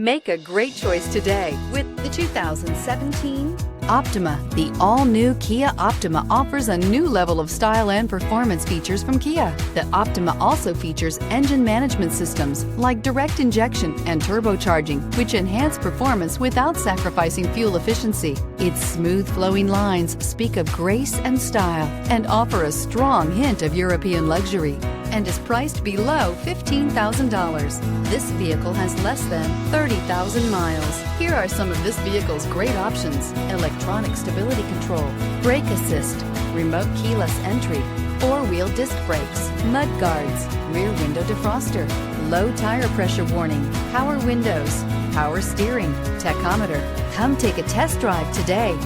Make a great choice today with the 2017 Optima. The all-new Kia Optima offers a new level of style and performance features from Kia. The Optima also features engine management systems like direct injection and turbocharging, which enhance performance without sacrificing fuel efficiency. Its smooth flowing lines speak of grace and style and offer a strong hint of European luxury, and is priced below $15,000. This vehicle has less than 30,000 miles. Here are some of this vehicle's great options: electronic stability control, brake assist, remote keyless entry, four-wheel disc brakes, mud guards, rear window defroster, low tire pressure warning, power windows, power steering, tachometer. Come take a test drive today.